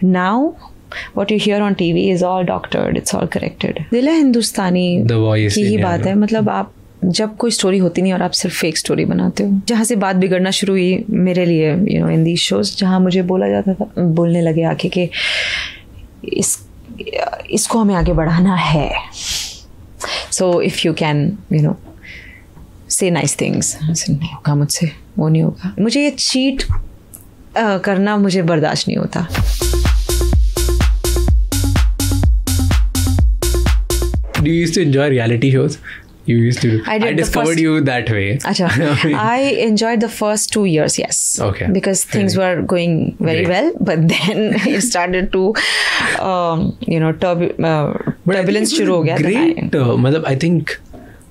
Now what you hear on TV is all doctored, it's all corrected. दिल है हिंदुस्तानी की ही बात है. मतलब आप जब कोई स्टोरी होती नहीं और आप सिर्फ फेक स्टोरी बनाते हो, जहाँ से बात बिगड़ना शुरू हुई मेरे लिए, you know, in these shows, जहाँ मुझे बोला जाता था, बोलने लगे आके कि इसको हमें आगे बढ़ाना है. So if you can, you know, से नाइस थिंग्स. नहीं होगा मुझसे, वो नहीं होगा. मुझे ये चीट करना मुझे बर्दाश्त नहीं होता. Do you used to enjoy reality shows? You used to. I discovered you that way. Acha. I enjoyed the first 2 years, yes. Okay. Because things were going very well, but then it started to, you know, turbulence शुरू हो गया. Great. मतलब I think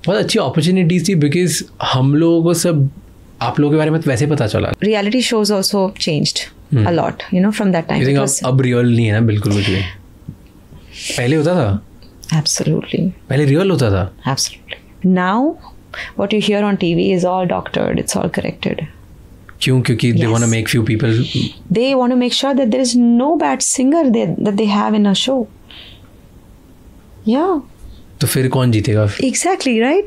बहुत अच्छी opportunities थी because हम लोगों को सब आप लोगों के बारे में वैसे पता चला. Reality shows also changed a lot, you know, from that time. You think अब real नहीं है ना बिल्कुल कुछ भी. पहले होता था. Absolutely. पहले real होता था. Absolutely. Now what you hear on TV is all doctored, it's all corrected. क्यों? क्योंकि they want to make few people. They want to make sure that there is no bad singer that they have in a show. Yeah. तो फिर कौन जीतेगा? Exactly, right?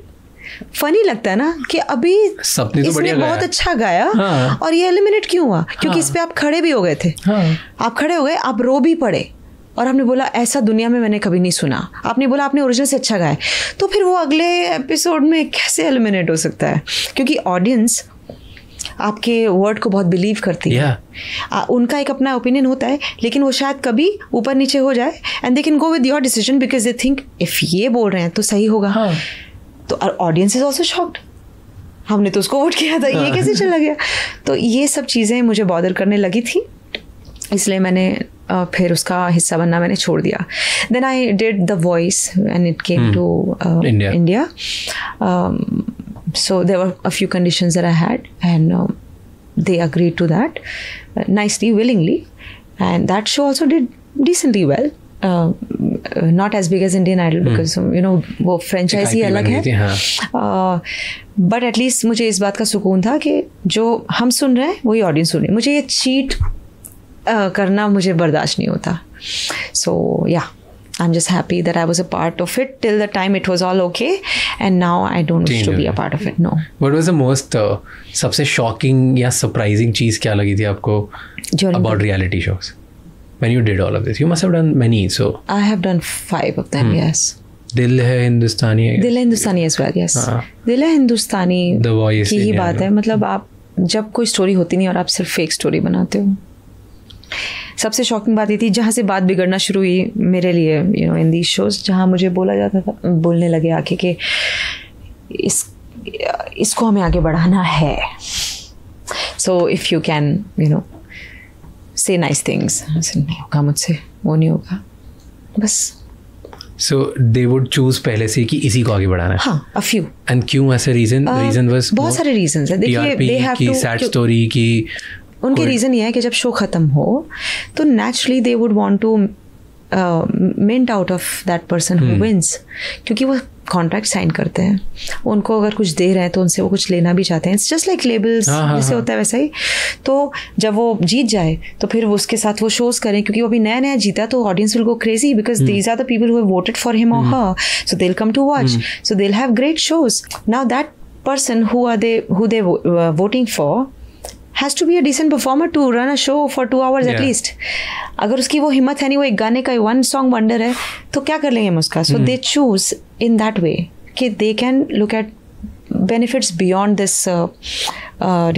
Funny लगता है ना कि अभी सपने तो इसने बहुत अच्छा गाया. हाँ. और ये एलिमिनेट क्यों हुआ? क्योंकि इस पे आप खड़े भी हो गए थे. हाँ. आप खड़े हो गए, आप रो भी पड़े और आपने बोला ऐसा दुनिया में मैंने कभी नहीं सुना. आपने बोला आपने ओरिजिनल से अच्छा गाया, तो फिर वो अगले एपिसोड में कैसे एलिमिनेट हो सकता है? क्योंकि ऑडियंस आपके वर्ड को बहुत बिलीव करती है. उनका एक अपना ओपिनियन होता है, लेकिन वो शायद कभी ऊपर नीचे हो जाए and they can go with your decision because they think if ये बोल रहे हैं तो सही होगा. हाँ. तो ऑडियंस इज ऑल्सो शॉक्ड. हमने तो उसको वोट किया था, ये कैसे चला गया? तो ये सब चीज़ें मुझे बॉदर करने लगी थी, इसलिए मैंने फिर उसका हिस्सा बनना मैंने छोड़ दिया. Then I did the voice and it came to India. So there were a few conditions that I had, and they agreed to that nicely, willingly, and that show also did decently well. Not as big as Indian Idol because you know वो franchise ही अलग है. But at least मुझे इस बात का सुकून था कि जो हम सुन रहे हैं वही ऑडियंस सुन रही है. मुझे ये चीट करना मुझे बर्दाश्त नहीं होता. So yeah. I'm just happy that I was a part of it till the time it was all okay, and now I don't wish to be a part of it. No. What was the most सबसे shocking या surprising चीज़ क्या लगी थी आपको about reality shows when you did all of this? You must have done many, so. I have done 5 of them. Yes. दिल है हिंदुस्तानी. दिल है हिंदुस्तानी as well. Yes. दिल है हिंदुस्तानी की ही बात है. मतलब आप जब कोई स्टोरी होती नहीं और आप सिर्फ फेक स्टोरी बनाते हो. सबसे शॉकिंग बात ये थी जहाँ से बात बिगड़ना शुरू हुई मेरे लिए, you know, in these shows, जहाँ मुझे बोला जाता था, बोलने लगे आके कि इसको हमें आगे बढ़ाना है. So if you can, you know, से नाइस थिंग्स. नहीं होगा मुझसे, वो नहीं होगा. बस. So they would choose पहले से कि इसी को आगे बढ़ाना है. हाँ, a few. And क्यों ऐसे reason was बहुत सारे reasons हैं. देखिए, they have to. sad story की. उनके रीज़न ये है कि जब शो ख़त्म हो तो naturally they would want to mint out of that person who wins, क्योंकि वो कॉन्ट्रैक्ट साइन करते हैं. उनको अगर कुछ दे रहे हैं तो उनसे वो कुछ लेना भी चाहते हैं. इट्स जस्ट लाइक लेबल्स जैसे होता है वैसा ही. तो जब वो जीत जाए तो फिर वो उसके साथ वो शोज़ करें, क्योंकि वो अभी नया नया जीता तो audience will go crazy because these are the people who have voted for him और her, so they will come to watch, so they will have great shows. Now that person who they voting for has to be a decent performer to run a show for 2 hours at least. अगर उसकी वो हिम्मत है नहीं, वो एक गाने का 1 song wonder है, तो क्या कर लेंगे हम उसका? So they choose in that way कि they can look at benefits beyond this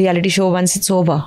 reality show once it's over.